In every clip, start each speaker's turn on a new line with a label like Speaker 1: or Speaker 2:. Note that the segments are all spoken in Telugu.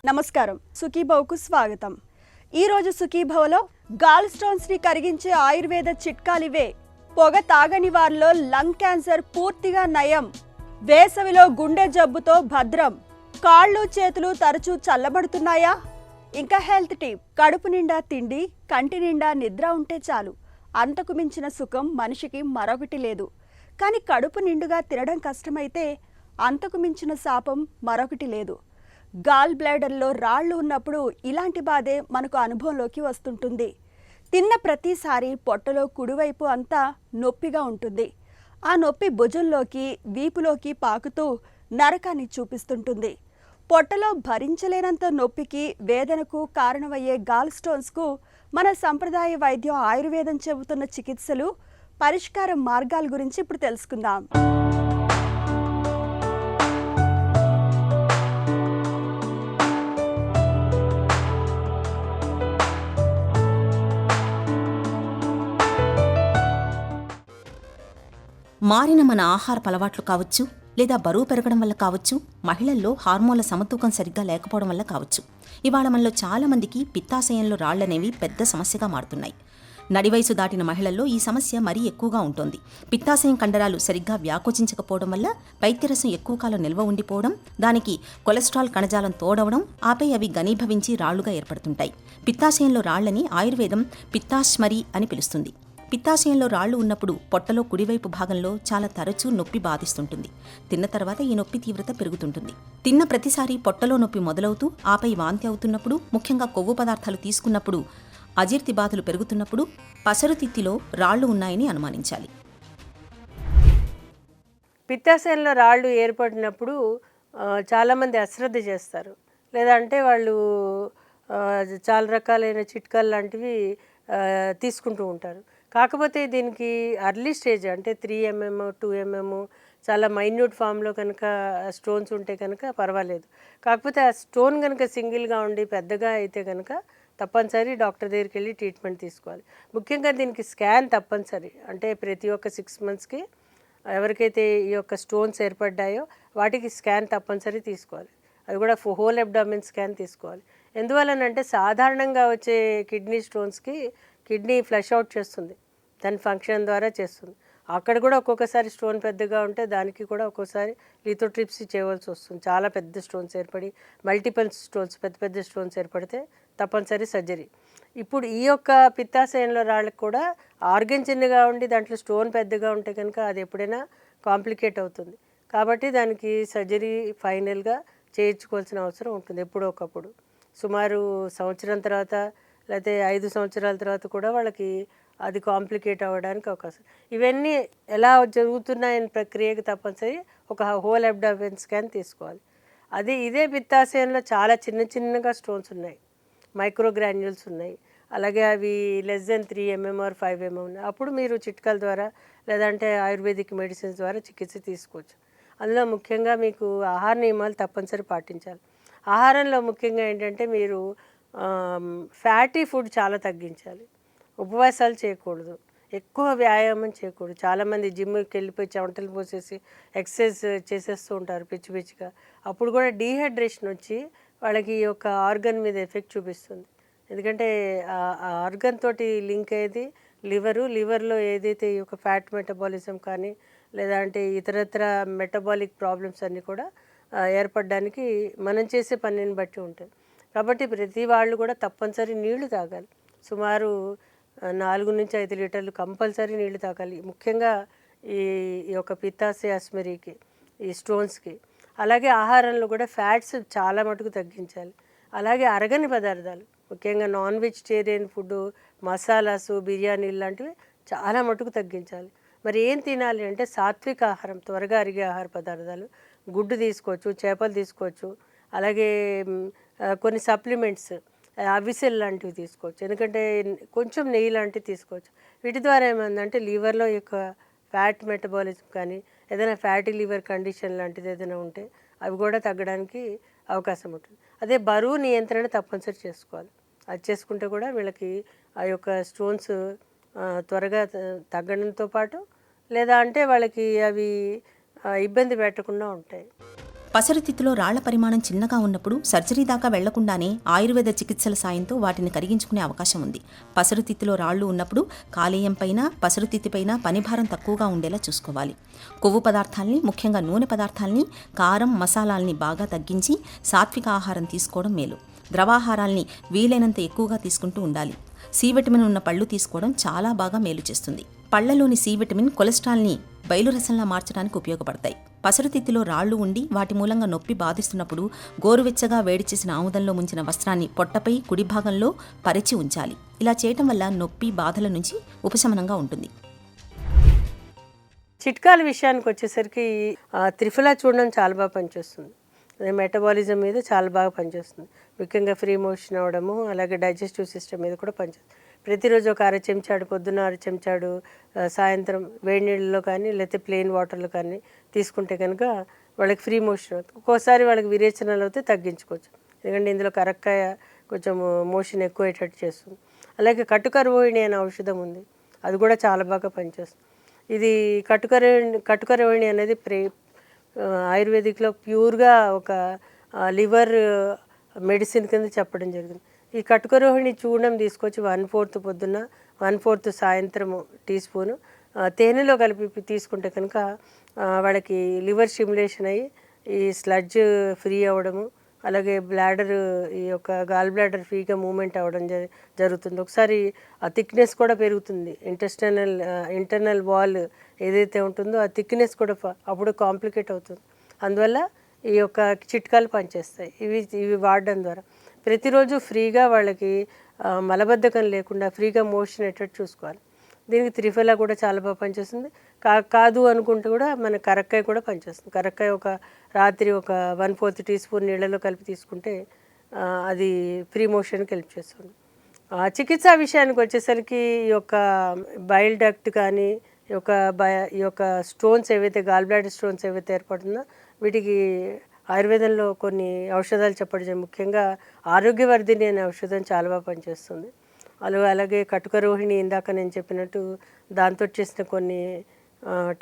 Speaker 1: నమస్కారం, సుఖీభవకు స్వాగతం. ఈరోజు సుఖీభవలో గాల్ స్టోన్స్ ని కరిగించే ఆయుర్వేద చిట్కాలివే. పొగ తాగని వారిలో లంగ్ క్యాన్సర్ పూర్తిగా నయం, వేసవిలో గుండె జబ్బుతో భద్రం, కాళ్ళు చేతులు తరచూ చల్లబడుతున్నాయా? ఇంకా హెల్త్ టిప్, కడుపు నిండా తిండి, కంటి నిండా నిద్ర ఉంటే చాలు, అంతకు మించిన సుఖం మనిషికి మరొకటి లేదు. కానీ కడుపు నిండుగా తినడం కష్టమైతే అంతకు మించిన శాపం మరొకటి లేదు. గాల్ బ్లాడర్లో రాళ్ళు ఉన్నప్పుడు ఇలాంటి బాధే మనకు అనుభవంలోకి వస్తుంటుంది. తిన్న ప్రతిసారి పొట్టలో కుడివైపు అంతా నొప్పిగా ఉంటుంది. ఆ నొప్పి భుజంలోకి, వీపులోకి పాకుతూ నరకాన్ని చూపిస్తుంటుంది. పొట్టలో భరించలేనంత నొప్పికి, వేదనకు కారణమయ్యే గాల్ స్టోన్స్కు మన సంప్రదాయ వైద్యం ఆయుర్వేదం చెబుతున్న చికిత్సలు, పరిష్కార మార్గాల గురించి ఇప్పుడు తెలుసుకుందాం.
Speaker 2: మారిన మన ఆహారపు అలవాట్లు కావచ్చు, లేదా బరువు పెరగడం వల్ల కావచ్చు, మహిళల్లో హార్మోన్ల సమతూకం సరిగ్గా లేకపోవడం వల్ల కావచ్చు, ఇవాళ మనలో చాలామందికి పిత్తాశయంలో రాళ్లనేవి పెద్ద సమస్యగా మారుతున్నాయి. నడివయసు దాటిన మహిళల్లో ఈ సమస్య మరీ ఎక్కువగా ఉంటుంది. పిత్తాశయం కండరాలు సరిగ్గా వ్యాకోచించకపోవడం వల్ల పైత్యరసం ఎక్కువ కాలం నిల్వ ఉండిపోవడం, దానికి కొలెస్ట్రాల్ కణజాలం తోడవడం, ఆపై అవి ఘనీభవించి రాళ్లుగా ఏర్పడుతుంటాయి. పిత్తాశయంలో రాళ్లని ఆయుర్వేదం పిత్తాశ్మరి అని పిలుస్తుంది. పిత్తాశయంలో రాళ్లు ఉన్నప్పుడు పొట్టలో కుడివైపు భాగంలో చాలా తరచూ నొప్పి బాధిస్తుంటుంది. తిన్న తర్వాత ఈ నొప్పి తీవ్రత పెరుగుతుంటుంది. తిన్న ప్రతిసారి పొట్టలో నొప్పి మొదలవుతూ ఆపై వాంతి అవుతున్నప్పుడు, ముఖ్యంగా కొవ్వు పదార్థాలు తీసుకున్నప్పుడు, అజీర్తి బాధలు పెరుగుతున్నప్పుడు పసరుతిత్తిలో రాళ్లు ఉన్నాయని అనుమానించాలి.
Speaker 3: పిత్తాశయంలో రాళ్ళు ఏర్పడినప్పుడు చాలామంది అశ్రద్ధ చేస్తారు, లేదంటే వాళ్ళు చాలా రకాలైన చిట్కాలు లాంటివి తీసుకుంటూ ఉంటారు. కాకపోతే దీనికి అర్లీ స్టేజ్ అంటే 3 mm 2 mm చాలా మైన్యూట్ ఫామ్లో కనుక స్టోన్స్ ఉంటే కనుక పర్వాలేదు. కాకపోతే ఆ స్టోన్ కనుక సింగిల్గా ఉండి పెద్దగా అయితే కనుక తప్పనిసరి డాక్టర్ దగ్గరికి వెళ్ళి ట్రీట్మెంట్ తీసుకోవాలి. ముఖ్యంగా దీనికి స్కాన్ తప్పనిసరి. అంటే ప్రతి ఒక్క 6 monthsకి ఎవరికైతే ఈ యొక్క స్టోన్స్ ఏర్పడ్డాయో వాటికి స్కాన్ తప్పనిసరి తీసుకోవాలి. అది కూడా హోల్ అబ్డామిన్ స్కాన్ తీసుకోవాలి. ఎందువల్లనంటే సాధారణంగా వచ్చే కిడ్నీ స్టోన్స్కి కిడ్నీ ఫ్లష్ అవుట్ చేస్తుంది, దాని ఫంక్షన్ ద్వారా చేస్తుంది. అక్కడ కూడా ఒక్కొక్కసారి స్టోన్ పెద్దగా ఉంటే దానికి కూడా ఒక్కోసారి లిథోట్రిప్సీ చేయవలసి వస్తుంది. చాలా పెద్ద స్టోన్స్ ఏర్పడి, మల్టిపుల్ స్టోన్స్, పెద్ద పెద్ద స్టోన్స్ ఏర్పడితే తప్పనిసరి సర్జరీ. ఇప్పుడు ఈ యొక్క పిత్తాశయంలో రాళ్ళకి కూడా ఆర్గన్ చిన్నగా ఉండి దాంట్లో స్టోన్ పెద్దగా ఉంటే కనుక అది ఎప్పుడైనా కాంప్లికేట్ అవుతుంది. కాబట్టి దానికి సర్జరీ ఫైనల్గా చేయించుకోవాల్సిన అవసరం ఉంటుంది ఎప్పుడో ఒకప్పుడు. సుమారు సంవత్సరం తర్వాత లేకపోతే 5 సంవత్సరాల తర్వాత కూడా వాళ్ళకి అది కాంప్లికేట్ అవ్వడానికి అవకాశం. ఇవన్నీ ఎలా జరుగుతున్నాయని ప్రక్రియకి తప్పనిసరి ఒక హోల్ అబ్డామిన్ స్కాన్ తీసుకోవాలి. ఇదే పిత్తాశయంలో చాలా చిన్న చిన్నగా స్టోన్స్ ఉన్నాయి, మైక్రోగ్రాన్యూల్స్ ఉన్నాయి, అలాగే అవి less than 3 mm or 5 mm ఉన్నాయి. అప్పుడు మీరు చిట్కాల ద్వారా లేదంటే ఆయుర్వేదిక్ మెడిసిన్స్ ద్వారా చికిత్స తీసుకోవచ్చు. అందులో ముఖ్యంగా మీకు ఆహార నియమాలు తప్పనిసరి పాటించాలి. ఆహారంలో ముఖ్యంగా ఏంటంటే మీరు ఫ్యాటీ ఫుడ్ చాలా తగ్గించాలి, ఉపవాసాలు చేయకూడదు, ఎక్కువ వ్యాయామం చేయకూడదు. చాలామంది జిమ్కి వెళ్ళిపోయి చెమటలు పోసేసి ఎక్సర్సైజ్ చేసేస్తూ ఉంటారు పిచ్చి పిచ్చిగా. అప్పుడు కూడా డీహైడ్రేషన్ వచ్చి వాళ్ళకి ఈ యొక్క ఆర్గన్ మీద ఎఫెక్ట్ చూపిస్తుంది. ఎందుకంటే ఆ ఆర్గన్ తోటి లింక్ అయ్యేది లివర్లో ఏదైతే ఈ యొక్క ఫ్యాట్ మెటబాలిజం కానీ లేదంటే ఇతరత్ర మెటబాలిక్ ప్రాబ్లమ్స్ అన్నీ కూడా ఏర్పడడానికి మనం చేసే పనిని బట్టి ఉంటుంది. కాబట్టి ప్రతి వాళ్ళు కూడా తప్పనిసరి నీళ్లు తాగాలి. సుమారు 4 నుంచి 5 లీటర్లు కంపల్సరీ నీళ్లు తాగాలి, ముఖ్యంగా ఈ యొక్క పిత్తాశయ అస్మరీకి, ఈ స్టోన్స్కి. అలాగే ఆహారంలో కూడా ఫ్యాట్స్ చాలా మటుకు తగ్గించాలి. అలాగే అరగని పదార్థాలు, ముఖ్యంగా నాన్ వెజిటేరియన్ ఫుడ్, మసాలాసు, బిర్యానీలు లాంటివి చాలా మటుకు తగ్గించాలి. మరి ఏం తినాలి అంటే సాత్విక ఆహారం, త్వరగా అరిగే ఆహార పదార్థాలు, గుడ్డు తీసుకోవచ్చు, చేపలు తీసుకోవచ్చు, అలాగే కొన్ని సప్లిమెంట్స్ అవిసెల్ లాంటివి తీసుకోవచ్చు, ఎందుకంటే కొంచెం నెయ్యి లాంటివి తీసుకోవచ్చు. వీటి ద్వారా ఏమైందంటే లివర్లో యొక్క ఫ్యాట్ మెటబాలిజం కానీ ఏదైనా ఫ్యాటీ లివర్ కండిషన్ లాంటిది ఏదైనా ఉంటే అవి కూడా తగ్గడానికి అవకాశం ఉంటుంది. అదే బరువు నియంత్రణ తప్పనిసరి చేసుకోవాలి. అది చేసుకుంటే కూడా వీళ్ళకి ఆ యొక్క స్టోన్స్ త్వరగా తగ్గడంతో పాటు లేదా అంటే వాళ్ళకి అవి ఇబ్బంది పెట్టకుండా ఉంటాయి.
Speaker 2: పసరుతిత్తులో రాళ్ల పరిమాణం చిన్నగా ఉన్నప్పుడు సర్జరీ దాకా వెళ్లకుండానే ఆయుర్వేద చికిత్సల సాయంతో వాటిని కరిగించుకునే అవకాశం ఉంది. పసరుతిత్తులో రాళ్లు ఉన్నప్పుడు కాలేయం పైన పసరుతిత్తిపైన పనిభారం తక్కువగా ఉండేలా చూసుకోవాలి. కొవ్వు పదార్థాల్ని, ముఖ్యంగా నూనె పదార్థాల్ని, కారం, మసాలాల్ని బాగా తగ్గించి సాత్విక ఆహారం తీసుకోవడం మేలు. ద్రవాహారాల్ని వీలైనంత ఎక్కువగా తీసుకుంటూ ఉండాలి. సి విటమిన్ ఉన్న పళ్ళు తీసుకోవడం చాలా బాగా మేలు చేస్తుంది. పళ్లలోని సి విటమిన్ కొలెస్ట్రాల్ని బయలురసంలా మార్చడానికి ఉపయోగపడతాయి. పసరుతిత్తిలో రాళ్లు ఉండి వాటి మూలంగా నొప్పి బాధిస్తున్నప్పుడు గోరువెచ్చగా వేడి చేసిన ఆముదంలో ముంచిన వస్త్రాన్ని పొట్టపై కుడి భాగంలో పరిచి ఉంచాలి. ఇలా చేయటం వల్ల నొప్పి, బాధల నుంచి ఉపశమనంగా ఉంటుంది.
Speaker 3: చిట్కాల విషయానికి వచ్చేసరికి త్రిఫలా చూడడం చాలా బాగా పనిచేస్తుంది. మెటబాలిజం మీద చాలా బాగా పనిచేస్తుంది. ముఖ్యంగా ఫ్రీ మోషన్ అవ్వడము, అలాగే డైజెస్టివ్ సిస్టమ్ మీద కూడా పనిచేస్తుంది. ప్రతిరోజు ఒక అర చెంచాడు, పొద్దున్న అర చెంచాడు, సాయంత్రం వేడి నీళ్ళలో కానీ లేకపోతే ప్లెయిన్ వాటర్లో కానీ తీసుకుంటే కనుక వాళ్ళకి ఫ్రీ మోషన్ అవుతుంది. ఒక్కోసారి వాళ్ళకి విరేచనాలు అయితే తగ్గించుకోవచ్చు. ఎందుకంటే ఇందులో కరక్కాయ కొంచెం మోషన్ ఎక్కువ అయ్యేటట్టు చేస్తుంది. అలాగే కటుకరోహిణి అనే ఔషధం ఉంది, అది కూడా చాలా బాగా పనిచేస్తుంది. ఇది కటుకరోహిణి అనేది ఆయుర్వేదిక్లో ప్యూర్గా ఒక లివర్ మెడిసిన్ కింద చెప్పడం జరిగింది. ఈ కటుకరోహిణి చూర్ణం తీసుకొచ్చి 1/4 పొద్దున్న 1/4 సాయంత్రము టీ స్పూను తేనెలో కలిపి తీసుకుంటే కనుక వాళ్ళకి లివర్ స్టిమ్యులేషన్ అయ్యి ఈ స్లడ్జ్ ఫ్రీ అవ్వడము, అలాగే బ్లాడర్, ఈ యొక్క గాల్ బ్లాడర్ ఫ్రీగా మూవ్మెంట్ అవ్వడం జరుగుతుంది. ఒకసారి ఆ థిక్నెస్ కూడా పెరుగుతుంది. ఇంటర్నల్ వాల్ ఏదైతే ఉంటుందో ఆ థిక్నెస్ కూడా అప్పుడు కాంప్లికేట్ అవుతుంది. అందువల్ల ఈ యొక్క చిట్కాలు పనిచేస్తాయి. ఇవి వాడడం ద్వారా ప్రతిరోజు ఫ్రీగా వాళ్ళకి మలబద్ధకం లేకుండా ఫ్రీగా మోషన్ అయ్యేటట్టు చూసుకోవాలి. దీనికి త్రిఫలా కూడా చాలా బాగా పనిచేస్తుంది. కాదు అనుకుంటే కూడా మన కరక్కాయ కూడా పనిచేస్తుంది. కరక్కాయ ఒక రాత్రి ఒక 1/4 టీ స్పూన్ నీళ్ళలో కలిపి తీసుకుంటే అది ఫ్రీ మోషన్కి హెల్ప్ చేస్తుంది. చికిత్సా విషయానికి వచ్చేసరికి ఈ యొక్క బైల్ డక్ట్ కానీ ఈ యొక్క స్టోన్స్ ఏవైతే గాల్ బ్లాడర్ స్టోన్స్ ఏవైతే ఏర్పడుతుందో వీటికి ఆయుర్వేదంలో కొన్ని ఔషధాలు చెప్పడం, ముఖ్యంగా ఆరోగ్యవర్ధిని అనే ఔషధం చాలా బాగా పనిచేస్తుంది. అలాగే కటుకరోహిణి ఇందాక నేను చెప్పినట్టు దాంతో చేసిన కొన్ని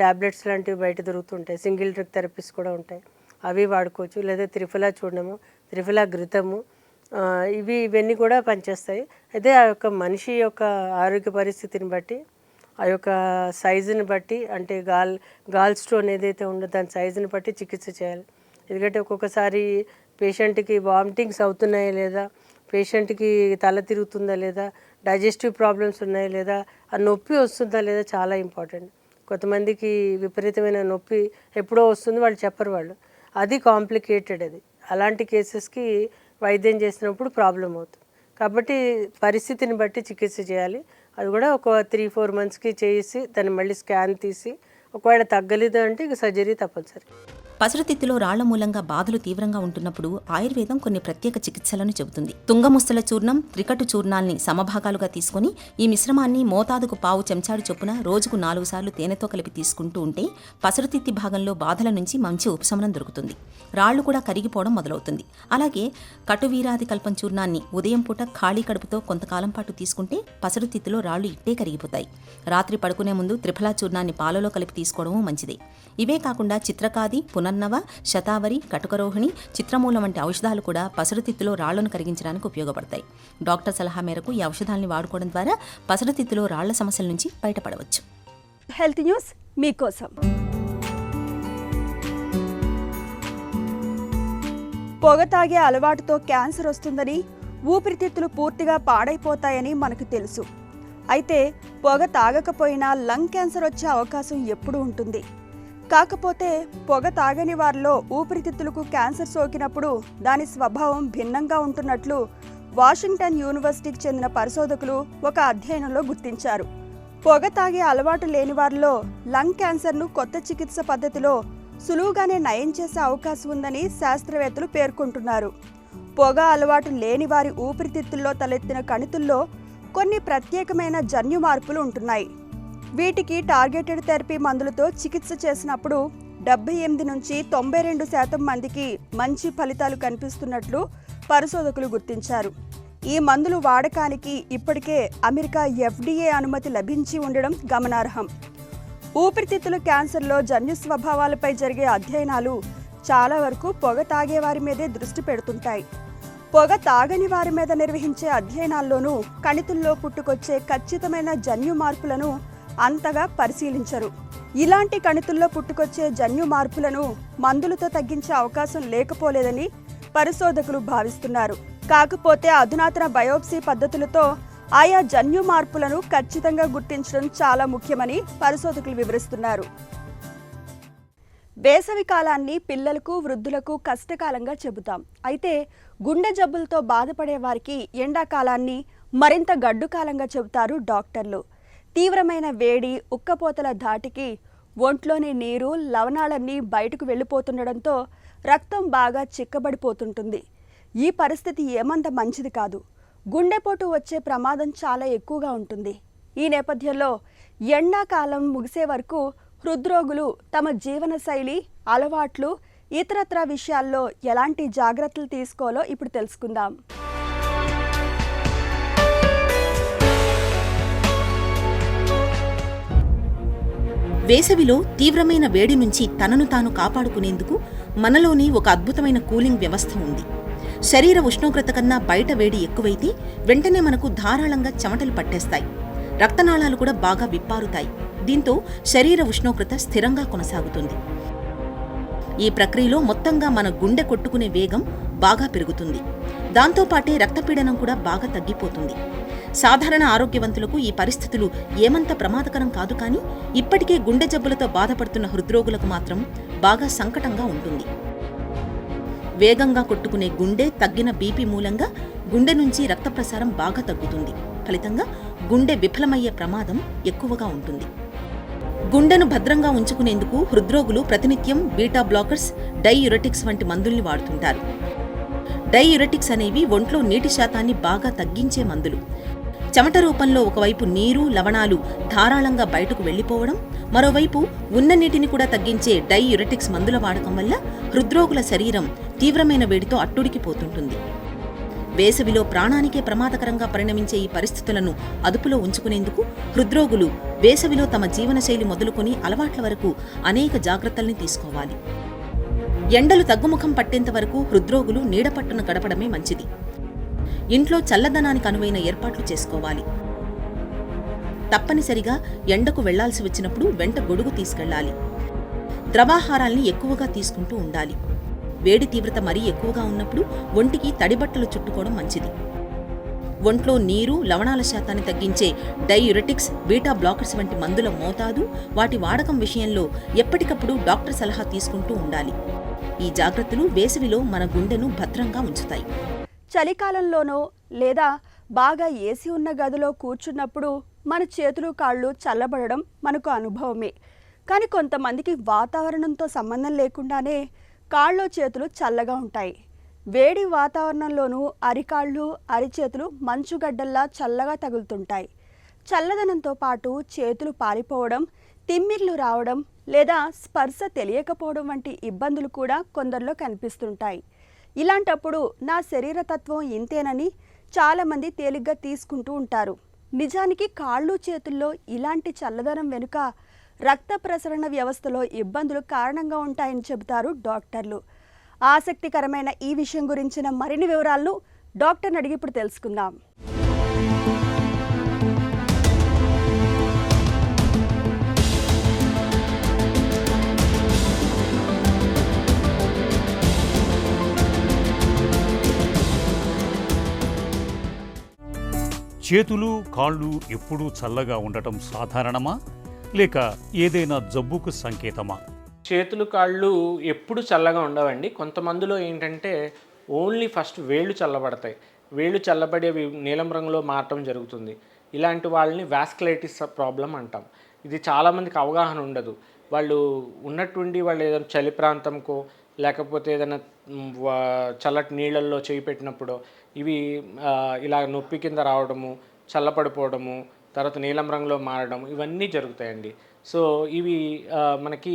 Speaker 3: ట్యాబ్లెట్స్ లాంటివి బయట దొరుకుతుంటాయి. సింగిల్ డ్రగ్ థెరపీస్ కూడా ఉంటాయి, అవి వాడుకోవచ్చు. లేదా త్రిఫలా చూడడము, త్రిఫలా ఘృతము, ఇవన్నీ కూడా పనిచేస్తాయి. అయితే ఆ యొక్క మనిషి యొక్క ఆరోగ్య పరిస్థితిని బట్టి, ఆ యొక్క సైజుని బట్టి, అంటే గాల్ స్టోన్ ఏదైతే ఉందో దాని సైజుని బట్టి చికిత్స చేయాలి. ఎందుకంటే ఒక్కొక్కసారి పేషెంట్కి వామిటింగ్స్ అవుతున్నాయా లేదా, పేషెంట్కి తల తిరుగుతుందా లేదా, డైజెస్టివ్ ప్రాబ్లమ్స్ ఉన్నాయా లేదా, ఆ నొప్పి వస్తుందా లేదా చాలా ఇంపార్టెంట్. కొంతమందికి విపరీతమైన నొప్పి ఎప్పుడో వస్తుంది, వాళ్ళు చెప్పరు, అది కాంప్లికేటెడ్. అలాంటి కేసెస్కి వైద్యం చేసినప్పుడు ప్రాబ్లం అవుతుంది. కాబట్టి పరిస్థితిని బట్టి చికిత్స చేయాలి. అది కూడా ఒక 3-4 మంత్స్కి చేసి దాన్ని మళ్ళీ స్కాన్ తీసి ఒకవేళ తగ్గలేదు అంటే ఇక సర్జరీ తప్పనిసరి.
Speaker 2: పసరుతిత్తులో రాళ్ల మూలంగా బాధలు తీవ్రంగా ఉంటున్నప్పుడు ఆయుర్వేదం కొన్ని ప్రత్యేక చికిత్సలను చెబుతుంది. తుంగముస్తల చూర్ణం, త్రికటు చూర్ణాల్ని సమభాగాలుగా తీసుకుని ఈ మిశ్రమాన్ని మోతాదుకు 1/2 చెంచాడు చొప్పున రోజుకు 4 సార్లు తేనెతో కలిపి తీసుకుంటూ ఉంటే పసరుతిత్తి భాగంలో బాధల నుంచి మంచి ఉపశమనం దొరుకుతుంది. రాళ్లు కూడా కరిగిపోవడం మొదలవుతుంది. అలాగే కటువీరాది కల్పం చూర్ణాన్ని ఉదయం పూట ఖాళీ కడుపుతో కొంతకాలం పాటు తీసుకుంటే పసరుతిత్తులో రాళ్లు ఇట్టే కరిగిపోతాయి. రాత్రి పడుకునే ముందు త్రిఫలా చూర్ణాన్ని పాలలో కలిపి తీసుకోవడము మంచిదే. ఇవే కాకుండా చిత్రకాది, పునర్నవ, శతావరి, కటుకరోహిణి, చిత్రమూలం వంటి ఔషధాలు కూడా పసరుతిత్తులో రాళ్లను కరిగించడానికి ఉపయోగపడతాయి. డాక్టర్ సలహా మేరకు ఈ ఔషధాలను వాడుకోవడం ద్వారా పసరుతిత్తులో రాళ్ల సమస్యల నుంచి బయటపడవచ్చు.
Speaker 1: హెల్త్ న్యూస్ మీకోసం. పొగ తాగే అలవాటుతో క్యాన్సర్ వస్తుందని, ఊపిరితిత్తులు పూర్తిగా పాడైపోతాయని మనకు తెలుసు. అయితే పొగ తాగకపోయినా లంగ్ క్యాన్సర్ వచ్చే అవకాశం ఎప్పుడూ ఉంటుంది. కాకపోతే పొగ తాగని వారిలో ఊపిరితిత్తులకు క్యాన్సర్ సోకినప్పుడు దాని స్వభావం భిన్నంగా ఉంటున్నట్లు వాషింగ్టన్ యూనివర్సిటీకి చెందిన పరిశోధకులు ఒక అధ్యయనంలో గుర్తించారు. పొగ తాగే అలవాటు లేని వారిలో లంగ్ క్యాన్సర్ను కొత్త చికిత్స పద్ధతిలో సులువుగానే నయం చేసే అవకాశం ఉందని శాస్త్రవేత్తలు పేర్కొంటున్నారు. పొగ అలవాటు లేని వారి ఊపిరితిత్తుల్లో తలెత్తిన కణితుల్లో కొన్ని ప్రత్యేకమైన జన్యు మార్పులు ఉంటున్నాయి. వీటికి టార్గెటెడ్ థెరపీ మందులతో చికిత్స చేసినప్పుడు 78 నుంచి 92% మందికి మంచి ఫలితాలు కనిపిస్తున్నట్లు పరిశోధకులు గుర్తించారు. ఈ మందులు వాడకానికి ఇప్పటికే అమెరికా FDA అనుమతి లభించి ఉండడం గమనార్హం. ఊపిరితిత్తుల క్యాన్సర్లో జన్యు స్వభావాలపై జరిగే అధ్యయనాలు చాలా వరకు పొగ తాగే వారి మీదే దృష్టి పెడుతుంటాయి. పొగ తాగని వారి మీద నిర్వహించే అధ్యయనాల్లోనూ కణితుల్లో పుట్టుకొచ్చే ఖచ్చితమైన జన్యు మార్పులను అంతగా పరిశీలించరు. ఇలాంటి కణితుల్లో పుట్టుకొచ్చే జన్యు మార్పులను మందులతో తగ్గించే అవకాశం లేకపోలేదని పరిశోధకులు భావిస్తున్నారు. కాకపోతే అధునాతన బయోప్సీ పద్ధతులతో ఆయా జన్యు మార్పులను ఖచ్చితంగా గుర్తించడం చాలా ముఖ్యమని పరిశోధకులు వివరిస్తున్నారు. వేసవి కాలాన్ని పిల్లలకు, వృద్ధులకు కష్టకాలంగా చెబుతాం. అయితే గుండె జబ్బులతో బాధపడే వారికి ఎండాకాలాన్ని మరింత గడ్డు కాలంగా చెబుతారు డాక్టర్లు. తీవ్రమైన వేడి, ఉక్కపోతల ధాటికి ఒంట్లోని నీరు, లవణాలన్నీ బయటకు వెళ్ళిపోతుండడంతో రక్తం బాగా చిక్కబడిపోతుంటుంది. ఈ పరిస్థితి ఏమంత మంచిది కాదు. గుండెపోటు వచ్చే ప్రమాదం చాలా ఎక్కువగా ఉంటుంది. ఈ నేపథ్యంలో ఎండాకాలం ముగిసే వరకు హృద్రోగులు తమ జీవనశైలి, అలవాట్లు, ఇతరత్రా విషయాల్లో ఎలాంటి జాగ్రత్తలు తీసుకోవాలో ఇప్పుడు తెలుసుకుందాం.
Speaker 2: వేసవిలో తీవ్రమైన వేడి నుంచి తనను తాను కాపాడుకునేందుకు మనలోని ఒక అద్భుతమైన కూలింగ్ వ్యవస్థ ఉంది. శరీర ఉష్ణోగ్రత కన్నా బయట వేడి ఎక్కువైతే వెంటనే మనకు ధారాళంగా చెమటలు పట్టేస్తాయి. రక్తనాళాలు కూడా బాగా విప్పారుతాయి. దీంతో శరీర ఉష్ణోగ్రత స్థిరంగా కొనసాగుతుంది. ఈ ప్రక్రియలో మొత్తంగా మన గుండె కొట్టుకునే వేగం బాగా పెరుగుతుంది. దాంతోపాటే రక్తపీడనం కూడా బాగా తగ్గిపోతుంది. సాధారణ ఆరోగ్యవంతులకు ఈ పరిస్థితులు ఏమంత ప్రమాదకరం కాదు, కానీ ఇప్పటికే గుండె జబ్బులతో బాధపడుతున్న హృద్రోగులకు మాత్రం బాగా సంకటంగా ఉంటుంది. వేగంగా కొట్టుకునే గుండె, తగ్గిన బీపీ మూలంగా గుండె నుంచి రక్త ప్రసారం బాగా తగ్గుతుంది. ఫలితంగా గుండె విఫలమయ్యే ప్రమాదం ఎక్కువగా ఉంటుంది. గుండెను భద్రంగా ఉంచుకునేందుకు హృద్రోగులు ప్రతినిత్యం బీటా బ్లాకర్స్, డైయూరెటిక్స్ వంటి మందుల్ని వాడుతుంటారు. డైయూరెటిక్స్ అనేవి ఒంట్లో నీటి శాతాన్ని బాగా తగ్గించే మందులు. చెమట రూపంలో ఒకవైపు నీరు, లవణాలు ధారాళంగా బయటకు వెళ్లిపోవడం, మరోవైపు ఉన్న నీటిని కూడా తగ్గించే డైయూరెటిక్స్ మందుల వాడకం వల్ల హృద్రోగుల శరీరం తీవ్రమైన వేడితో అట్టుడికిపోతుంటుంది. వేసవిలో ప్రాణానికే ప్రమాదకరంగా పరిణమించే ఈ పరిస్థితులను అదుపులో ఉంచుకునేందుకు హృద్రోగులు వేసవిలో తమ జీవనశైలి మొదలుకొని అలవాట్ల వరకు అనేక జాగ్రత్తల్ని తీసుకోవాలి. ఎండలు తగ్గుముఖం పట్టేంత వరకు హృద్రోగులు నీడపట్టున గడపడమే మంచిది. ఇంట్లో చల్లదనానికి అనువైన ఏర్పాట్లు చేసుకోవాలి. తప్పనిసరిగా ఎండకు వెళ్లాల్సి వచ్చినప్పుడు వెంట గొడుగు తీసుకెళ్లాలి. ద్రవాహారాల్ని ఎక్కువగా తీసుకుంటూ ఉండాలి. వేడి తీవ్రత మరీ ఎక్కువగా ఉన్నప్పుడు ఒంటికి తడిబట్టలు చుట్టుకోవడం మంచిది. ఒంట్లో నీరు, లవణాల శాతాన్ని తగ్గించే డైయూరెటిక్స్, బీటా బ్లాకర్స్ వంటి మందుల మోతాదు, వాటి వాడకం విషయంలో ఎప్పటికప్పుడు డాక్టర్ సలహా తీసుకుంటూ ఉండాలి. ఈ జాగ్రత్తలు వేసవిలో మన గుండెను భద్రంగా ఉంచుతాయి.
Speaker 1: చలికాలంలోనో లేదా బాగా ఏసీ ఉన్న గదిలో కూర్చున్నప్పుడు మన చేతులు, కాళ్ళు చల్లబడడం మనకు అనుభవమే. కానీ కొంతమందికి వాతావరణంతో సంబంధం లేకుండానే కాళ్ళు, చేతులు చల్లగా ఉంటాయి. వేడి వాతావరణంలోనూ అరికాళ్ళు, అరిచేతులు మంచుగడ్డల్లా చల్లగా తగులుతుంటాయి. చల్లదనంతో పాటు చేతులు పారిపోవడం, తిమ్మిర్లు రావడం లేదా స్పర్శ తెలియకపోవడం వంటి ఇబ్బందులు కూడా కొందరిలో కనిపిస్తుంటాయి. ఇలాంటప్పుడు నా శరీరతత్వం ఇంతేనని చాలామంది తేలిగ్గా తీసుకుంటూ ఉంటారు. నిజానికి కాళ్ళు, చేతుల్లో ఇలాంటి చల్లదనం వెనుక రక్త ప్రసరణ వ్యవస్థలో ఇబ్బందులు కారణంగా ఉంటాయని చెబుతారు డాక్టర్లు. ఆసక్తికరమైన ఈ విషయం గురించిన మరిన్ని వివరాలను డాక్టర్ని అడిగి ఇప్పుడు తెలుసుకుందాం.
Speaker 4: చేతులు, కాళ్ళు ఎప్పుడూ చల్లగా ఉండటం సాధారణమా, లేక ఏదైనా జబ్బుకు సంకేతమా?
Speaker 5: చేతులు, కాళ్ళు ఎప్పుడు చల్లగా ఉండవండి. కొంతమందిలో ఏంటంటే ఓన్లీ ఫస్ట్ వేళ్ళు చల్లబడతాయి. వేళ్ళు చల్లబడి అవి నీలం రంగులో మారటం జరుగుతుంది. ఇలాంటి వాళ్ళని వాస్కులైటిస్ ప్రాబ్లం అంటాం. ఇది చాలామందికి అవగాహన ఉండదు. వాళ్ళు ఉన్నట్టుండి వాళ్ళు ఏదైనా చలి ప్రాంతంకో లేకపోతే ఏదైనా చల్లటి నీళ్ళల్లో చేయి పెట్టినప్పుడు ఇవి ఇలా నొప్పి కింద రావడము, చల్లపడిపోవడము, తర్వాత నీలం రంగులో మారడం ఇవన్నీ జరుగుతాయండి. సో ఇవి మనకి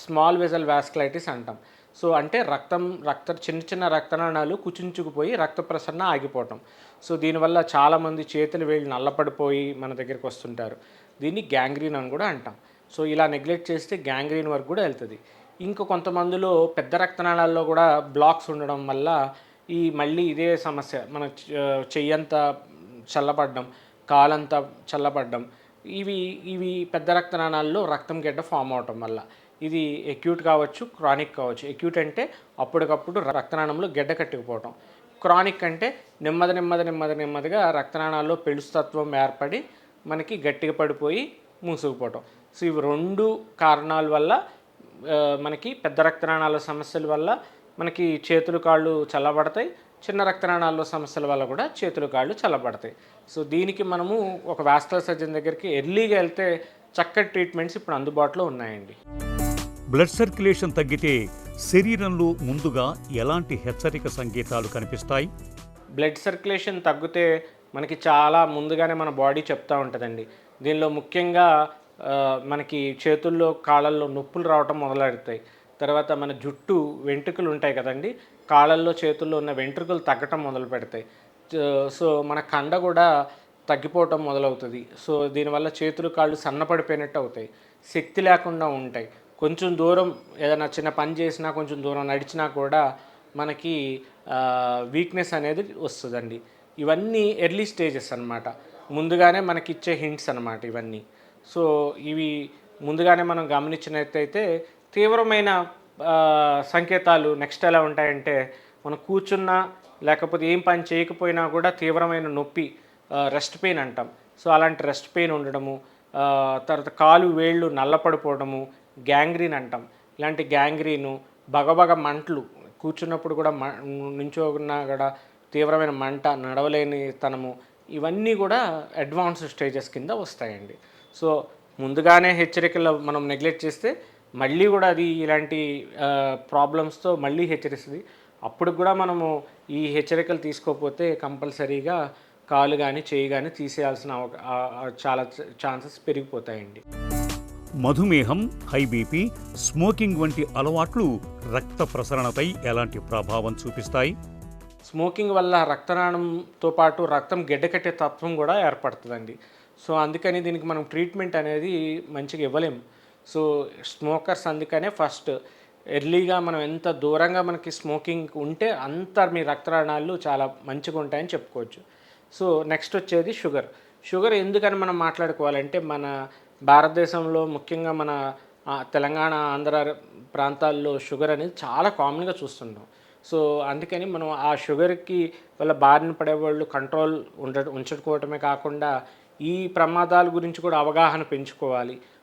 Speaker 5: స్మాల్ వెజల్ వాస్కులైటిస్ అంటాం. సో అంటే చిన్న చిన్న రక్తనాళాలు కుచించుకుపోయి రక్త ప్రసరణ ఆగిపోవటం. సో దీనివల్ల చాలామంది చేతులు వేళ్ళు నల్లపడిపోయి మన దగ్గరికి వస్తుంటారు. దీన్ని గ్యాంగ్రీన్ అని కూడా అంటాం. సో ఇలా నెగ్లెక్ట్ చేస్తే గ్యాంగ్రీన్ వరకు కూడా వెళ్తుంది. ఇంకా కొంతమందిలో పెద్ద రక్తనాళాల్లో కూడా బ్లాక్స్ ఉండడం వల్ల మళ్ళీ ఇదే సమస్య, మన చెయ్యంతా చల్లబడ్డం, కాలంతా చల్లబడ్డం, ఇవి ఇవి పెద్ద రక్తనాళాల్లో రక్తం గడ్డ ఫామ్ అవటం వల్ల ఇది ఎక్యూట్ కావచ్చు, క్రానిక్ కావచ్చు. ఎక్యూట్ అంటే అప్పటికప్పుడు రక్తనాళంలో గడ్డ కట్టుకుపోవటం. క్రానిక్ అంటే నెమ్మదిగా రక్తనాళాల్లో పెళుస్తత్వం ఏర్పడి మనకి గట్టిగా పడిపోయి మూసుకుపోవటం. సో ఇవి 2 కారణాల వల్ల మనకి పెద్ద రక్తనాళాల సమస్యల వల్ల మనకి చేతులు కాళ్ళు చల్లబడతాయి, చిన్న రక్తనాళాల్లో సమస్యల వల్ల కూడా చేతులు కాళ్ళు చల్లబడతాయి. సో దీనికి మనము ఒక వాస్కులర్ సర్జన్ దగ్గరికి ఎర్లీగా వెళ్తే చక్కటి ట్రీట్మెంట్స్ ఇప్పుడు అందుబాటులో ఉన్నాయండి.
Speaker 4: బ్లడ్ సర్క్యులేషన్ తగ్గితే శరీరంలో ముందుగా ఎలాంటి హెచ్చరిక సంకేతాలు కనిపిస్తాయి?
Speaker 5: బ్లడ్ సర్క్యులేషన్ తగ్గితే మనకి చాలా ముందుగానే మన బాడీ చెప్తూ ఉంటుందండి. దీనిలో ముఖ్యంగా మనకి చేతుల్లో కాళ్ళల్లో నొప్పులు రావటం మొదలెడతాయి. తర్వాత మన జుట్టు వెంట్రుకలు ఉంటాయి కదండి, కాళ్ళల్లో చేతుల్లో ఉన్న వెంట్రుకలు తగ్గటం మొదలు పెడతాయి. సో మన కండ కూడా తగ్గిపోవటం మొదలవుతుంది. సో దీనివల్ల చేతులు కాళ్ళు సన్నపడిపోయినట్టు అవుతాయి, శక్తి లేకుండా ఉంటాయి. కొంచెం దూరం ఏదైనా చిన్న పని చేసినా, కొంచెం దూరం నడిచినా కూడా మనకి వీక్నెస్ అనేది వస్తుందండి. ఇవన్నీ ఎర్లీ స్టేజెస్ అన్నమాట, ముందుగానే మనకి ఇచ్చే హింట్స్ అన్నమాట ఇవన్నీ. సో ఇవి ముందుగానే మనం గమనించినట్టయితే తీవ్రమైన సంకేతాలు నెక్స్ట్ ఎలా ఉంటాయంటే, మనం కూర్చున్నా లేకపోతే ఏం పని చేయకపోయినా కూడా తీవ్రమైన నొప్పి, రెస్ట్ పెయిన్ అంటాం. సో అలాంటి రెస్ట్ పెయిన్ ఉండడము, తర్వాత కాలు వేళ్ళు నల్లపడిపోవడము, గ్యాంగ్రీన్ అంటాం. ఇలాంటి గ్యాంగ్రీను, బగబగ మంటలు, కూర్చున్నప్పుడు కూడా నించోకున్నా కూడా తీవ్రమైన మంట, నడవలేని తనము, ఇవన్నీ కూడా అడ్వాన్స్డ్ స్టేజెస్ కింద వస్తాయండి. సో ముందుగానే హెచ్చరికలు మనం నెగ్లెక్ట్ చేస్తే మళ్ళీ కూడా అది ఇలాంటి ప్రాబ్లమ్స్తో మళ్ళీ హెచ్చరిస్తుంది. అప్పుడు కూడా మనము ఈ హెచ్చరికలు తీసుకోకపోతే కంపల్సరీగా కాలు కానీ చేయి కానీ తీసేయాల్సిన చాలా ఛాన్సెస్ పెరిగిపోతాయండి.
Speaker 4: మధుమేహం, హై బీపీ, స్మోకింగ్ వంటి అలవాట్లు రక్త ప్రసరణపై ఎలాంటి ప్రభావం చూపిస్తాయి?
Speaker 5: స్మోకింగ్ వల్ల రక్తనాళంతో పాటు రక్తం గడ్డకట్టే తత్వం కూడా ఏర్పడుతుందండి. సో అందుకని దీనికి మనం ట్రీట్మెంట్ అనేది మంచిగా ఇవ్వలేము. సో స్మోకర్స్ అందుకనే ఫస్ట్ ఎర్లీగా మనం ఎంత దూరంగా మనకి స్మోకింగ్ ఉంటే అంత మీ రక్తనాళాలు చాలా మంచిగా ఉంటాయని చెప్పుకోవచ్చు. సో నెక్స్ట్ వచ్చేది షుగర్ ఎందుకని మనం మాట్లాడుకోవాలంటే, మన భారతదేశంలో ముఖ్యంగా మన తెలంగాణ, ఆంధ్ర ప్రాంతాల్లో షుగర్ అనేది చాలా కామన్గా చూస్తుంటాం. సో అందుకని మనం ఆ షుగర్కి వాళ్ళ బారిన పడేవాళ్ళు కంట్రోల్ ఉంచుకోవటమే కాకుండా ఈ ప్రమాదాల గురించి కూడా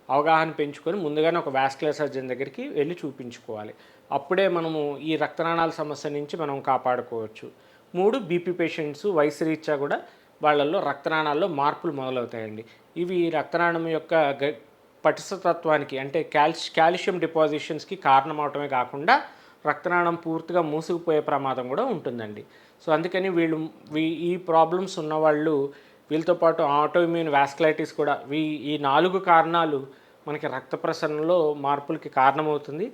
Speaker 5: అవగాహన పెంచుకొని ముందుగానే ఒక వాస్కులర్ సర్జన్ దగ్గరికి వెళ్ళి చూపించుకోవాలి. అప్పుడే మనము ఈ రక్తనాళాల సమస్య నుంచి మనం కాపాడుకోవచ్చు. 3 బీపీ పేషెంట్స్ వయసు రీత్యా కూడా వాళ్ళల్లో రక్తనాళాల్లో మార్పులు మొదలవుతాయండి. ఇవి రక్తనాళం యొక్క పటిష్టతత్వానికి అంటే కాల్షియం డిపాజిషన్స్కి కారణమవటమే కాకుండా రక్తనాళం పూర్తిగా మూసుకుపోయే ప్రమాదం కూడా ఉంటుందండి. సో అందుకని ఈ ప్రాబ్లమ్స్ ఉన్నవాళ్ళు, వీళ్ళతో పాటు ఆటోఇమ్యూన్ వాస్కులైటిస్ కూడా, ఈ 4 కారణాలు మనకి రక్త ప్రసరణలో మార్పులకి కారణమవుతుంది.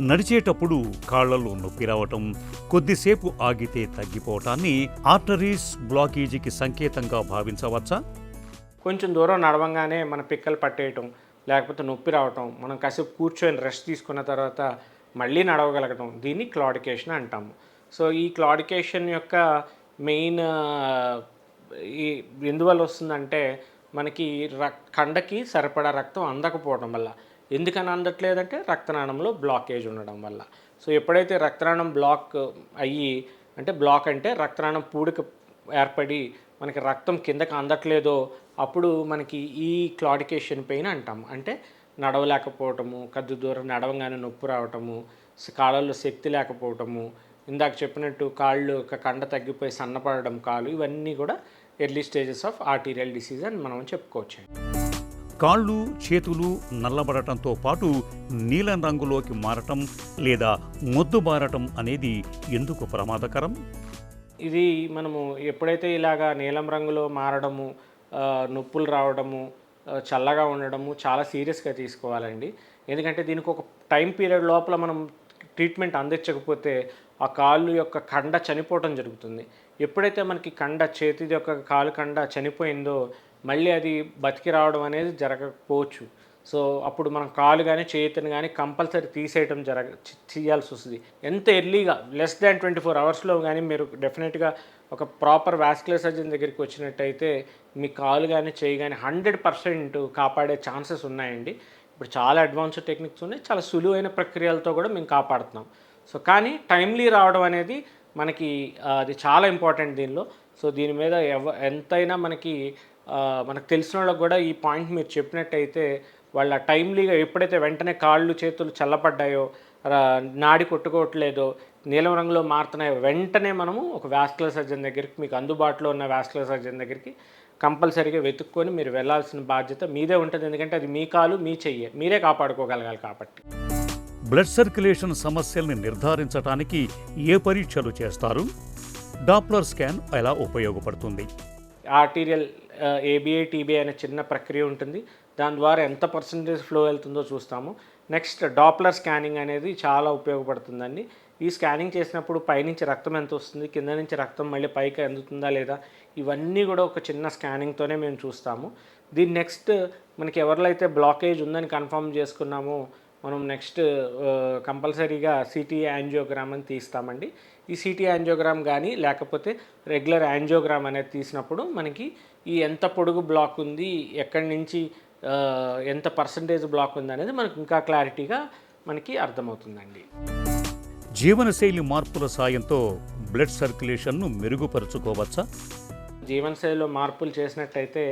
Speaker 4: నడిచేటప్పుడు కాళ్లలో నొప్పి రావటం, కొద్దిసేపు ఆగితే తగ్గిపోవటాన్ని ఆర్టరీస్ బ్లాకేజీకి సంకేతంగా భావించవచ్చా?
Speaker 5: కొంచెం దూరం నడవంగానే మన పిక్కలు పట్టేయటం, లేకపోతే నొప్పి రావటం, మనం కాసేపు కూర్చొని రెస్ట్ తీసుకున్న తర్వాత మళ్ళీ నడవగలగటం, దీన్ని క్లాడికేషన్ అంటాము. సో ఈ క్లాడికేషన్ యొక్క మెయిన్ ఎందువల్ల వస్తుందంటే, మనకి కండకి సరిపడా రక్తం అందకపోవడం వల్ల. ఎందుకని అందట్లేదంటే రక్తనాళంలో బ్లాకేజ్ ఉండడం వల్ల. సో ఎప్పుడైతే రక్తనాళం బ్లాక్ అంటే రక్తనాళం పూడిక ఏర్పడి మనకి రక్తం కిందకి అందట్లేదో అప్పుడు మనకి ఈ క్లాడికేషన్ పెయిన్ అంటాము. అంటే నడవలేకపోవటము, కొద్ది దూరం నడవగానే నొప్పి రావటము, కాళ్ళల్లో శక్తి లేకపోవటము, ఇందాక చెప్పినట్టు కాళ్ళు కండ తగ్గిపోయి సన్నపడడం కాలు, ఇవన్నీ కూడా early stages of arterial disease అని మనం చెప్పుకోవచ్చు.
Speaker 4: కాళ్ళు, చేతులు నల్లబడటంతో పాటు నీలం రంగులోకి మారటం లేదా మొద్దుబారటం అనేది ఎందుకు ప్రమాదకరం?
Speaker 5: ఇది మనము ఎప్పుడైతే ఇలాగా నీలం రంగులో మారడము, నొప్పులు రావడము, చల్లగా ఉండడము చాలా సీరియస్గా తీసుకోవాలండి. ఎందుకంటే దీనికి ఒక టైం పీరియడ్ లోపల మనం ట్రీట్మెంట్ అందించకపోతే ఆ కాళ్ళు యొక్క కండ చనిపోవడం జరుగుతుంది. ఎప్పుడైతే మనకి చేతి యొక్క కాలు కండ చనిపోయిందో మళ్ళీ అది బతికి రావడం అనేది జరగకపోవచ్చు. సో అప్పుడు మనం కాలు కానీ చేతిని కానీ కంపల్సరీ తీసేయటం చేయాల్సి వస్తుంది. ఎంత ఎర్లీగా లెస్ దాన్ 24 అవర్స్లో కానీ మీరు డెఫినెట్గా ఒక ప్రాపర్ వాస్కులర్ సర్జన్ దగ్గరికి వచ్చినట్టయితే మీ కాలు కానీ చేయి కానీ 100% కాపాడే ఛాన్సెస్ ఉన్నాయండి. ఇప్పుడు చాలా అడ్వాన్స్డ్ టెక్నిక్స్ ఉన్నాయి, చాలా సులువైన ప్రక్రియలతో కూడా మేము కాపాడుతున్నాం. సో కానీ టైమ్లీ రావడం అనేది మనకి అది చాలా ఇంపార్టెంట్ దీనిలో. సో దీని మీద ఎంతైనా మనకు తెలిసిన వాళ్ళకి కూడా ఈ పాయింట్ మీరు చెప్పినట్టయితే వాళ్ళ టైమ్లీగా ఎప్పుడైతే వెంటనే కాళ్ళు చేతులు చల్లపడ్డాయో, నాడి కొట్టుకోవట్లేదో, నీలం రంగులో మారుతున్నాయో, వెంటనే మనము ఒక వాస్కులర్ సర్జన్ దగ్గరికి, మీకు అందుబాటులో ఉన్న వాస్కులర్ సర్జన్ దగ్గరికి కంపల్సరీగా వెతుక్కొని మీరు వెళ్ళాల్సిన బాధ్యత మీదే ఉంటుంది. ఎందుకంటే అది మీ కాలు మీ చెయ్యి, మీరే కాపాడుకోగలగాలి కాబట్టి.
Speaker 4: బ్లడ్ సర్క్యులేషన్ సమస్యల్ని నిర్ధారించడానికి ఏ పరీక్షలు చేస్తారు? డాప్లర్ స్కాన్ ఎలా ఉపయోగపడుతుంది?
Speaker 5: ఆర్టీరియల్ ఏబిఐ టీబీఐ అనే చిన్న ప్రక్రియ ఉంటుంది. దాని ద్వారా ఎంత పర్సంటేజ్ ఫ్లో వెళ్తుందో చూస్తాము. నెక్స్ట్ డాప్లర్ స్కానింగ్ అనేది చాలా ఉపయోగపడుతుందండి. ఈ స్కానింగ్ చేసినప్పుడు పైనుంచి రక్తం ఎంత వస్తుంది, కింద నుంచి రక్తం మళ్ళీ పైకి అందుతుందా లేదా, ఇవన్నీ కూడా ఒక చిన్న స్కానింగ్తోనే మేము చూస్తాము. దీని నెక్స్ట్ మనకి ఎవరిలో అయితే బ్లాకేజ్ ఉందని కన్ఫర్మ్ చేసుకున్నామో మనం నెక్స్ట్ కంపల్సరీగా సిటీ యాంజియోగ్రామ్ అని తీస్తామండి. ఈ సిటీ యాంజియోగ్రామ్ కానీ లేకపోతే రెగ్యులర్ యాంజియోగ్రామ్ అనేది తీసినప్పుడు మనకి ఈ ఎంత పొడుగు బ్లాక్ ఉంది, ఎక్కడి నుంచి ఎంత పర్సంటేజ్ బ్లాక్ ఉంది అనేది మనకు ఇంకా క్లారిటీగా మనకి అర్థమవుతుందండి.
Speaker 4: జీవనశైలి మార్పుల సాయంతో బ్లడ్ సర్క్యులేషన్ను మెరుగుపరుచుకోవచ్చా?
Speaker 5: జీవనశైలిలో మార్పులు చేసినట్టయితే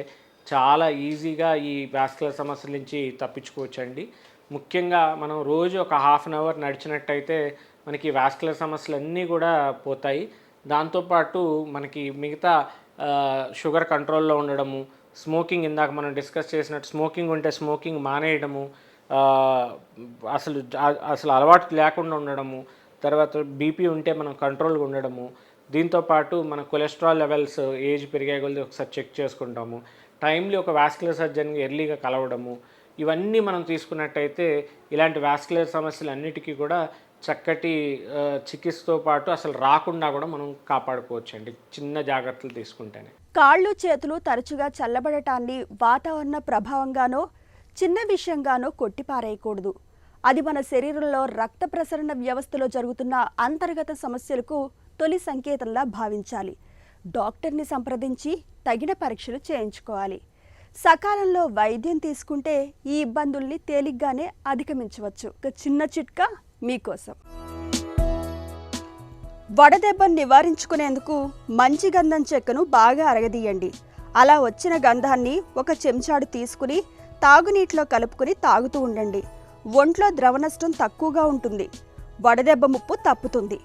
Speaker 5: చాలా ఈజీగా ఈ వాస్కులర్ సమస్యల నుంచి తప్పించుకోవచ్చండి. ముఖ్యంగా మనం రోజు ఒక ½ అన్ అవర్ నడిచినట్టయితే మనకి వాస్కులర్ సమస్యలు అన్నీ కూడా పోతాయి. దాంతోపాటు మనకి మిగతా షుగర్ కంట్రోల్లో ఉండడము, స్మోకింగ్ ఇందాక మనం డిస్కస్ చేసినట్టు స్మోకింగ్ ఉంటే స్మోకింగ్ మానేయడము, అసలు అలవాటు లేకుండా ఉండడము, తర్వాత బీపీ ఉంటే మనం కంట్రోల్గా ఉండడము, దీంతోపాటు మన కొలెస్ట్రాల్ లెవెల్స్ ఏజ్ పెరిగే కొద్దీ ఒకసారి చెక్ చేసుకుంటాము, టైమ్లీ ఒక వాస్కులర్ సర్జన్ ఎర్లీగా కలవడము, ఇవన్నీ మనం తీసుకున్నట్టయితే ఇలాంటి వాస్కులర్ సమస్యలు అన్నిటికీ కూడా చక్కటి చికిత్సతో పాటు అసలు రాకుండా కూడా మనం కాపాడుకోవచ్చు అండి, చిన్న జాగ్రత్తలు తీసుకుంటేనే.
Speaker 1: కాళ్ళు చేతులు తరచుగా చల్లబడటాన్ని వాతావరణ ప్రభావంగానో చిన్న విషయంగానో కొట్టిపారేయకూడదు. అది మన శరీరంలో రక్త ప్రసరణ వ్యవస్థలో జరుగుతున్న అంతర్గత సమస్యలకు తొలి సంకేతంలా భావించాలి. డాక్టర్ని సంప్రదించి తగిన పరీక్షలు చేయించుకోవాలి. సకాలంలో వైద్యం తీసుకుంటే ఈ ఇబ్బందుల్ని తేలిగ్గానే అధిగమించవచ్చు. ఒక చిన్న చిట్కా మీకోసం. వడదెబ్బను నివారించుకునేందుకు మంచి గంధం చెక్కను బాగా అరగదీయండి. అలా వచ్చిన గంధాన్ని ఒక చెంచాడు తీసుకుని తాగునీటిలో కలుపుకొని తాగుతూ ఉండండి. ఒంట్లో ద్రవ నష్టం తక్కువగా ఉంటుంది. వడదెబ్బ ముప్పు తప్పుతుంది.